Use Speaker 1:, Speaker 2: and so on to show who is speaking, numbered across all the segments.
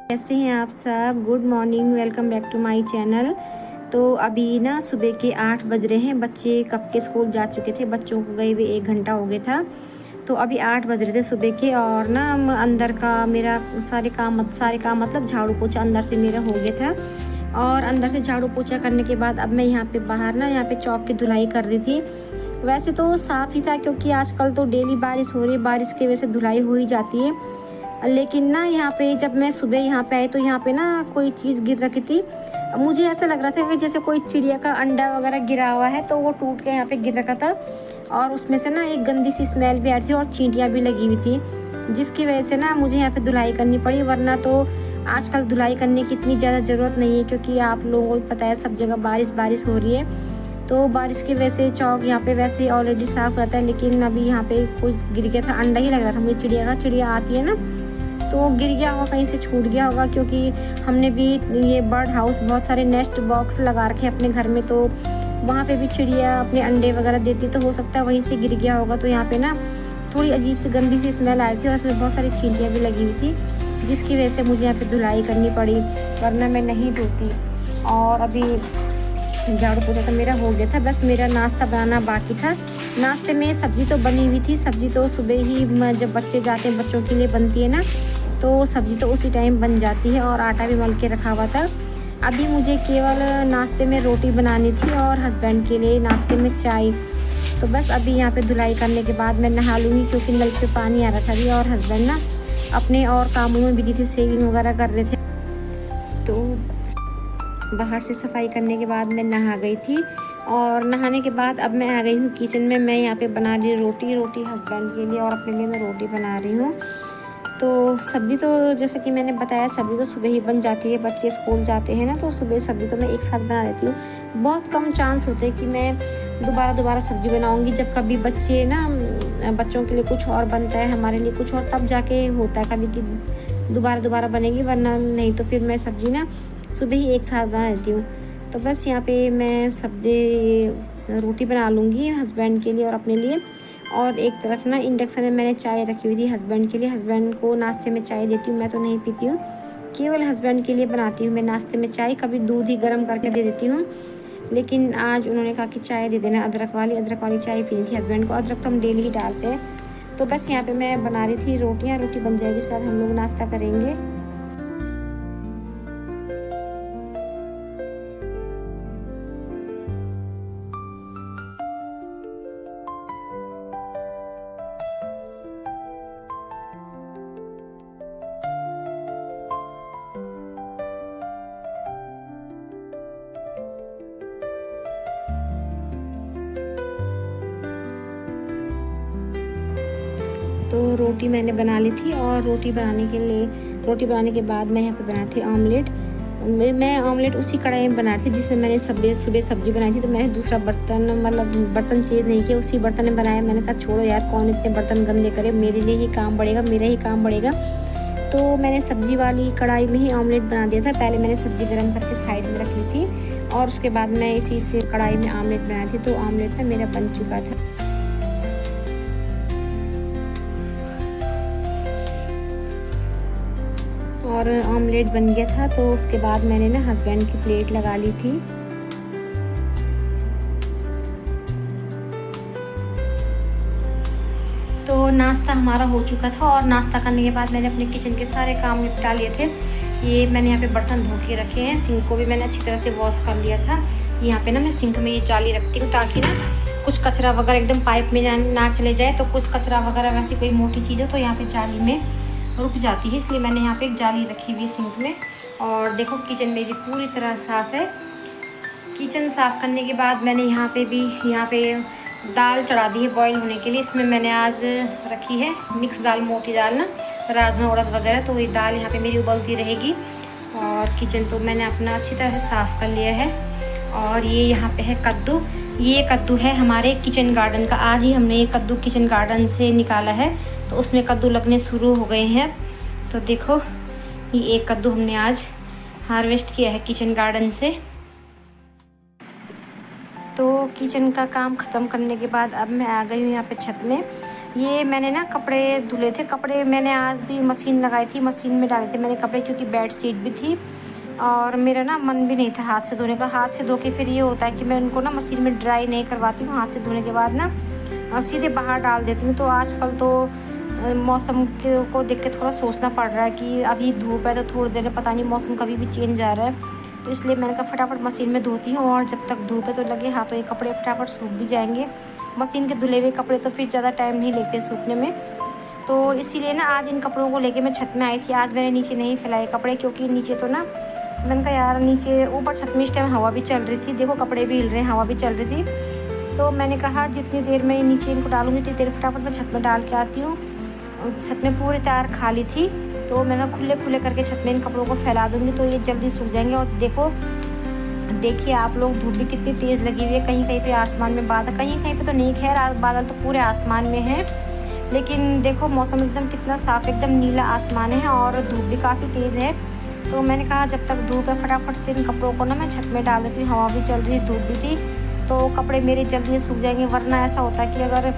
Speaker 1: कैसे हैं आप सब। Good morning, welcome back to my channel. तो अभी ना सुबह के 8 बज रहे हैं। बच्चे कब के स्कूल जा चुके थे, बच्चों को गए हुए 1 घंटा हो गया था। तो अभी 8 बज रहे थे सुबह के। और ना अंदर का मेरा सारे काम मतलब झाड़ू पोछा अंदर से मेरा हो गया था। और अंदर से झाड़ू पोछा करने के बाद अब मैं यहाँ पे बाहर ना यहाँ पे चौक की धुलाई कर रही थी। वैसे तो साफ़ ही था क्योंकि आजकल तो डेली बारिश हो रही है, बारिश की वजह से धुलाई हो ही जाती है। लेकिन ना यहाँ पे जब मैं सुबह यहाँ पे आई तो यहाँ पे ना कोई चीज़ गिर रखी थी। मुझे ऐसा लग रहा था कि जैसे कोई चिड़िया का अंडा वगैरह गिरा हुआ है, तो वो टूट के यहाँ पे गिर रखा था। और उसमें से ना एक गंदी सी स्मेल भी आ रही थी और चींटियाँ भी लगी हुई थी, जिसकी वजह से ना मुझे यहाँ पे धुलाई करनी पड़ी। वरना तो आजकल धुलाई करने की इतनी ज़्यादा ज़रूरत नहीं है, क्योंकि आप लोगों को भी पता है सब जगह बारिश हो रही है। तो बारिश की वजह से चौक यहाँ पे वैसे ऑलरेडी साफ़ रहता है, लेकिन अभी यहाँ पे कुछ गिर गया था। अंडा ही लग रहा था मुझे चिड़िया आती है ना, तो गिर गया होगा, कहीं से छूट गया होगा। क्योंकि हमने भी ये बर्ड हाउस बहुत सारे नेस्ट बॉक्स लगा रखे अपने घर में, तो वहाँ पे भी चिड़िया अपने अंडे वगैरह देती, तो हो सकता है वहीं से गिर गया होगा। तो यहाँ पे ना थोड़ी अजीब सी गंदी सी स्मेल आ रही थी और उसमें बहुत सारी चींटियाँ भी लगी हुई थी, जिसकी वजह से मुझे यहाँ पे धुलाई करनी पड़ी, वरना मैं नहीं धोती। और अभी झाड़ू पोछा तो मेरा हो गया था, बस मेरा नाश्ता बनाना बाकी था। नाश्ते में सब्ज़ी तो बनी हुई थी। सब्ज़ी तो सुबह ही जब बच्चे जाते हैं बच्चों के लिए बनती है ना, तो सब्ज़ी तो उसी टाइम बन जाती है। और आटा भी मल के रखा हुआ था। अभी मुझे केवल नाश्ते में रोटी बनानी थी और हस्बैंड के लिए नाश्ते में चाय। तो बस अभी यहाँ पे धुलाई करने के बाद मैं नहा लूँगी, क्योंकि नल पे पानी आ रहा था अभी। और हस्बैंड ना अपने और कामों में बिजी थे, सेविंग वगैरह कर रहे थे। तो बाहर से सफाई करने के बाद मैं नहा गई थी। और नहाने के बाद अब मैं आ गई हूँ किचन में। मैं यहाँ पे बना रही रोटी हस्बैंड के लिए, और अपने लिए मैं रोटी बना रही हूँ। तो सब्ज़ी तो जैसे कि मैंने बताया, सब्ज़ी तो सुबह ही बन जाती है। बच्चे स्कूल जाते हैं ना, तो सुबह सब्ज़ी तो मैं एक साथ बना देती हूँ। बहुत कम चांस होते हैं कि मैं दोबारा सब्ज़ी बनाऊँगी। जब कभी बच्चे ना बच्चों के लिए कुछ और बनता है, हमारे लिए कुछ और, तब जाके होता है कभी कि दोबारा बनेगी, वरना नहीं तो फिर मैं सब्ज़ी ना सुबह ही एक साथ बना देती हूँ। तो बस यहाँ पे मैं रोटी बना लूँगी हस्बैंड के लिए और अपने लिए। और एक तरफ ना इंडक्शन में मैंने चाय रखी हुई थी हस्बैंड के लिए। हस्बैंड को नाश्ते में चाय देती हूँ, मैं तो नहीं पीती हूँ, केवल हस्बैंड के लिए बनाती हूँ मैं नाश्ते में चाय। कभी दूध ही गर्म करके दे देती हूँ, लेकिन आज उन्होंने कहा कि चाय दे देना, अदरक वाली चाय पीनी थी हस्बैंड को। अदरक तो हम डेली ही डालते हैं। तो बस यहाँ पर मैं बना रही थी रोटी बन जाएगी, उसके बाद हम लोग नाश्ता करेंगे। तो रोटी मैंने बना ली थी। और रोटी बनाने के बाद मैं यहाँ पे बना थी ऑमलेट। मैं ऑमलेट उसी कढ़ाई में बना रही थी जिसमें मैंने सुबह सब्जी बनाई थी। तो मैंने दूसरा बर्तन चेंज नहीं किया, उसी बर्तन में बनाया। मैंने कहा छोड़ो यार, कौन इतने बर्तन गंदे करे, मेरे लिए ही काम बढ़ेगा, मेरा ही काम बढ़ेगा। तो मैंने सब्जी वाली कढ़ाई में ही ऑमलेट बना दिया था। पहले मैंने सब्जी गर्म करके साइड में रख ली थी, और उसके बाद मैं इसी से कढ़ाई में ऑमलेट बनाई थी। तो ऑमलेट ना मेरा बन चुका था। और ऑमलेट बन गया था। तो उसके बाद मैंने ना हस्बैंड की प्लेट लगा ली थी। तो नाश्ता हमारा हो चुका था, और नाश्ता करने के बाद मैंने अपने किचन के सारे काम निपटा लिए थे। ये मैंने यहाँ पे बर्तन धो के रखे हैं। सिंक को भी मैंने अच्छी तरह से वॉश कर लिया था। यहाँ पे ना मैं सिंक में ये जाली रखती हूँ, ताकि ना कुछ कचरा वगैरह एकदम पाइप में ना चले जाए। तो कुछ कचरा वगैरह वैसी कोई मोटी चीज़ हो तो यहाँ पे जाली में रुक जाती है, इसलिए मैंने यहाँ पे एक जाली रखी हुई है सिंक में। और देखो किचन मेरी पूरी तरह साफ़ है। किचन साफ़ करने के बाद मैंने यहाँ पे दाल चढ़ा दी है बॉईल होने के लिए। इसमें मैंने आज रखी है मिक्स दाल, मोटी दाल ना, राजमा उड़द वगैरह। तो ये दाल यहाँ पे मेरी उबलती रहेगी। और किचन तो मैंने अपना अच्छी तरह से साफ़ कर लिया है। और ये यहाँ पे है कद्दू। ये कद्दू है हमारे किचन गार्डन का। आज ही हमने ये कद्दू किचन गार्डन से निकाला है, तो उसमें कद्दू लगने शुरू हो गए हैं। तो देखो ये एक कद्दू हमने आज हार्वेस्ट किया है किचन गार्डन से। तो किचन का काम ख़त्म करने के बाद अब मैं आ गई हूँ यहाँ पे छत में। ये मैंने ना कपड़े धुले थे। कपड़े मैंने आज भी मशीन लगाई थी, मशीन में डाले थे मैंने कपड़े, क्योंकि बेड शीट भी थी और मेरा ना मन भी नहीं था हाथ से धोने का। हाथ से धो के फिर ये होता है कि मैं उनको ना मशीन में ड्राई नहीं करवाती हूँ। हाथ से धोने के बाद ना सीधे बाहर डाल देती हूँ। तो आजकल तो मौसम को देख के थोड़ा सोचना पड़ रहा है कि अभी धूप है तो थोड़ी देर में पता नहीं मौसम कभी भी चेंज आ रहा है। तो इसलिए मैंने कहा फटाफट मशीन में धोती हूँ, और जब तक धूप है तो लगे हाथों ये कपड़े फटाफट सूख भी जाएंगे। मशीन के धुले हुए कपड़े तो फिर ज़्यादा टाइम नहीं लेते सूखने में। तो इसीलिए ना आज इन कपड़ों को लेके मैं छत में आई थी। आज मैंने नीचे नहीं फैलाए कपड़े, क्योंकि नीचे तो ना मैंने कहा यार नीचे ऊपर छत में इस टाइम हवा भी चल रही थी, देखो कपड़े भी हिल रहे हैं, हवा भी चल रही थी। तो मैंने कहा जितनी देर में नीचे इनको डालूंगी उतनी देर फटाफट मैं छत में डाल के आती हूँ। छत में पूरी तार खाली थी, तो मैंने खुले खुले करके छत में इन कपड़ों को फैला दूँगी तो ये जल्दी सूख जाएंगे। और देखिए आप लोग, धूप भी कितनी तेज़ लगी हुई है। कहीं कहीं पे आसमान में बादल, कहीं कहीं पे तो नहीं, खैर बादल तो पूरे आसमान में है, लेकिन देखो मौसम एकदम कितना साफ़, एकदम नीला आसमान है और धूप भी काफ़ी तेज़ है। तो मैंने कहा जब तक धूप है फटाफट से इन कपड़ों को ना मैं छत में डाल देती हूँ। हवा भी चल रही, धूप भी थी, तो कपड़े मेरे जल्दी सूख जाएंगे। वरना ऐसा होता है कि अगर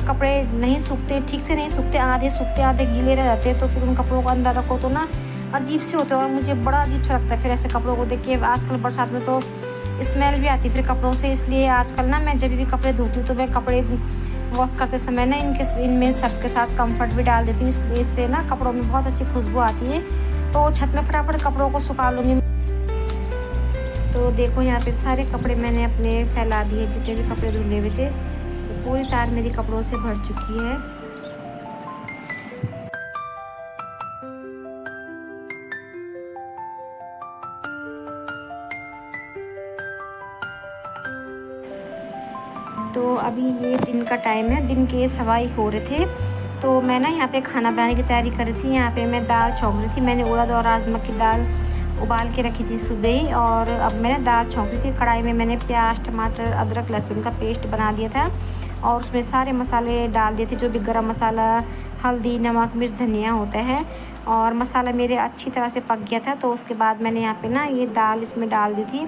Speaker 1: कपड़े नहीं सूखते, ठीक से नहीं सूखते, आधे सूखते आधे गीले रह जाते हैं, तो फिर उन कपड़ों को अंदर रखो तो ना अजीब से होते हैं। और मुझे बड़ा अजीब सा लगता है फिर ऐसे कपड़ों को देख के। आजकल बरसात में तो स्मेल भी आती है फिर कपड़ों से, इसलिए आजकल ना मैं जब भी कपड़े धोती हूँ तो मैं कपड़े वॉश करते समय ना इनमें सर्फ के साथ कंफर्ट भी डाल देती हूँ, इसलिए इससे ना कपड़ों में बहुत अच्छी खुशबू आती है। तो छत में फटाफट कपड़ों को सुखा लूँगी। तो देखो यहाँ पे सारे कपड़े मैंने अपने फैला दिए, जितने भी कपड़े धुले हुए थे। तो पूरी तार मेरी कपड़ों से भर चुकी है। तो अभी ये दिन का टाइम है, दिन के 1:15 हो रहे थे। तो मैं ना यहाँ पे खाना बनाने की तैयारी कर रही थी। यहाँ पे मैं दाल छौंक रही थी। मैंने उड़द और राजमा की दाल उबाल के रखी थी सुबह ही, और अब मैंने दाल छौंक रही थी। कढ़ाई में मैंने प्याज, टमाटर, अदरक, लहसुन का पेस्ट बना दिया था और उसमें सारे मसाले डाल दिए थे, जो भी गरम मसाला, हल्दी, नमक, मिर्च, धनिया होता है। और मसाला मेरे अच्छी तरह से पक गया था। तो उसके बाद मैंने यहाँ पे ना ये दाल इसमें डाल दी थी।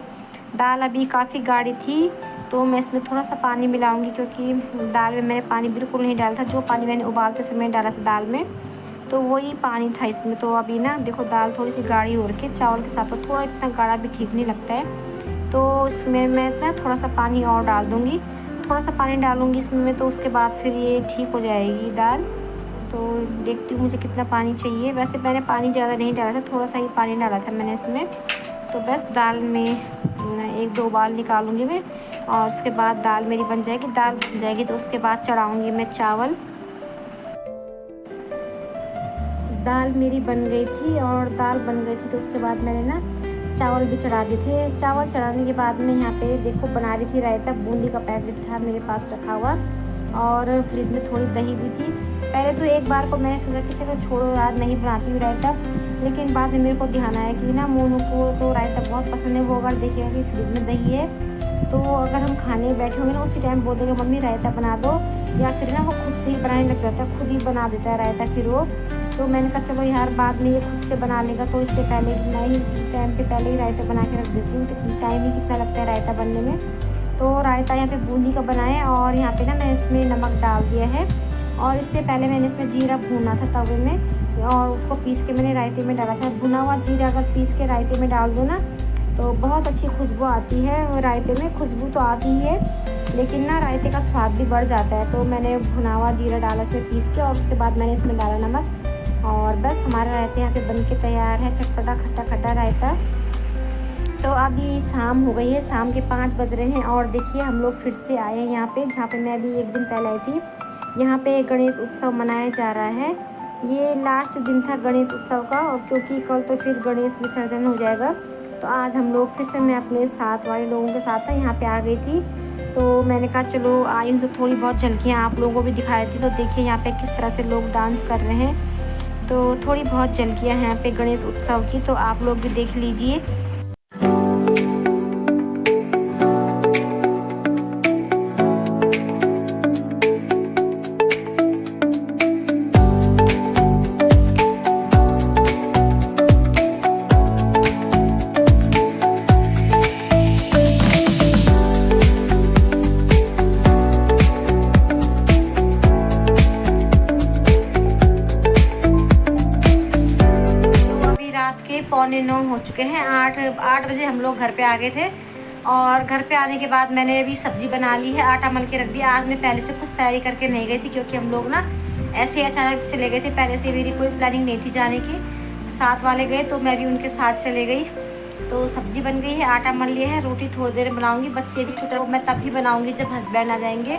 Speaker 1: दाल अभी काफ़ी गाढ़ी थी, तो मैं इसमें थोड़ा सा पानी मिलाऊंगी, क्योंकि दाल में मैंने पानी बिल्कुल नहीं डाला था। जो पानी मैंने उबालते समय डाला था दाल में, तो वही पानी था इसमें। तो अभी ना देखो दाल थोड़ी सी गाढ़ी हो रखी है चावल के साथ, तो थोड़ा इतना गाढ़ा भी ठीक नहीं लगता है। तो इसमें मैं ना थोड़ा सा पानी और डाल दूँगी, थोड़ा सा पानी डालूँगी इसमें, तो उसके बाद फिर ये ठीक हो जाएगी दाल। तो देखती हूँ मुझे कितना पानी चाहिए। वैसे मैंने पानी ज़्यादा नहीं डाला था, थोड़ा सा ही पानी डाला था मैंने इसमें। तो बस दाल में 1-2 उबाल निकालूंगी मैं, और उसके बाद दाल मेरी बन जाएगी। दाल बन जाएगी तो उसके बाद चढ़ाऊंगी मैं चावल। दाल मेरी बन गई थी, और दाल बन गई थी तो उसके बाद मैंने ना चावल भी चढ़ा दिए थे। चावल चढ़ाने के बाद में यहाँ पे देखो बना रही थी रायता। बूंदी का पैकेट था मेरे पास रखा हुआ, और फ्रिज में थोड़ी दही भी थी। पहले तो एक बार को मैंने सोचा कि चलो छोड़ो यार नहीं बनाती हूँ रायता, लेकिन बाद में मेरे को ध्यान आया कि ना मोनू को तो रायता बहुत पसंद है। वो अगर देखेगा कि फ्रिज में दही है, तो अगर हम खाने बैठे होंगे ना उसी टाइम बोल देगा मम्मी रायता बना दो, या फिर ना वो खुद से ही बनाने लग जाता है, खुद ही बना देता है रायता फिर वो। तो मैंने कहा चलो यार बाद में ये खुद से बना लेगा, तो इससे पहले मैं ही टाइम पे पहले ही रायता बना के रख देती हूँ। कितनी टाइम ही कितना लगता है रायता बनने में। तो रायता यहाँ पे बूंदी का बनाए, और यहाँ पे ना मैं इसमें नमक डाल दिया है। और इससे पहले मैंने इसमें जीरा भूना था तवे में, और उसको पीस के मैंने रायते में डाला था। भुना हुआ जीरा अगर पीस के रायते में डाल दो ना तो बहुत अच्छी खुशबू आती है। और रायते में खुशबू तो आती ही है, लेकिन ना रायते का स्वाद भी बढ़ जाता है। तो मैंने भुना हुआ जीरा डाला इसमें पीस के, और उसके बाद मैंने इसमें डाला नमक। और बस हमारा रायता यहाँ पे बन के तैयार है, चटपटा खट्टा खट्टा रायता। तो अभी शाम हो गई है, शाम के 5 बज रहे हैं, और देखिए हम लोग फिर से आए हैं यहाँ पे, जहाँ पे मैं अभी एक दिन पहले आई थी। यहाँ पे गणेश उत्सव मनाया जा रहा है। ये लास्ट दिन था गणेश उत्सव का, और क्योंकि कल तो फिर गणेश विसर्जन हो जाएगा, तो आज हम लोग फिर से मैं अपने साथ वाले लोगों के साथ यहाँ पे आ गई थी। तो मैंने कहा चलो आई हूँ तो थोड़ी बहुत झलकियाँ आप लोगों को भी दिखाई थी। तो देखिए यहाँ पे किस तरह से लोग डांस कर रहे हैं। तो थोड़ी बहुत झलकियाँ हैं यहाँ पे गणेश उत्सव की, तो आप लोग भी देख लीजिए। 9:15 हो चुके हैं। 8 बजे हम लोग घर पे आ गए थे और घर पे आने के बाद मैंने अभी सब्ज़ी बना ली है, आटा मल के रख दिया। आज मैं पहले से कुछ तैयारी करके नहीं गई थी क्योंकि हम लोग ना ऐसे अचानक चले गए थे। पहले से मेरी कोई प्लानिंग नहीं थी जाने की। साथ वाले गए तो मैं भी उनके साथ चले गई। तो सब्ज़ी बन गई है, आटा मल लिया है, रोटी थोड़ी देर में बनाऊँगी। बच्चे भी छोटे, मैं तब भी बनाऊँगी जब हस्बैंड आ जाएंगे।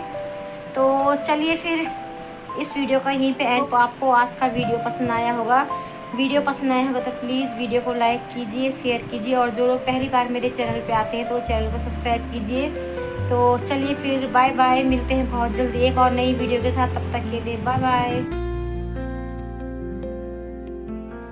Speaker 1: तो चलिए फिर इस वीडियो का यहीं पे एंड। आपको आज का वीडियो पसंद आया होगा। वीडियो पसंद आया होगा तो प्लीज़ वीडियो को लाइक कीजिए, शेयर कीजिए और जो लोग पहली बार मेरे चैनल पे आते हैं तो चैनल को सब्सक्राइब कीजिए। तो चलिए फिर बाय बाय, मिलते हैं बहुत जल्दी एक और नई वीडियो के साथ। तब तक के लिए बाय बाय।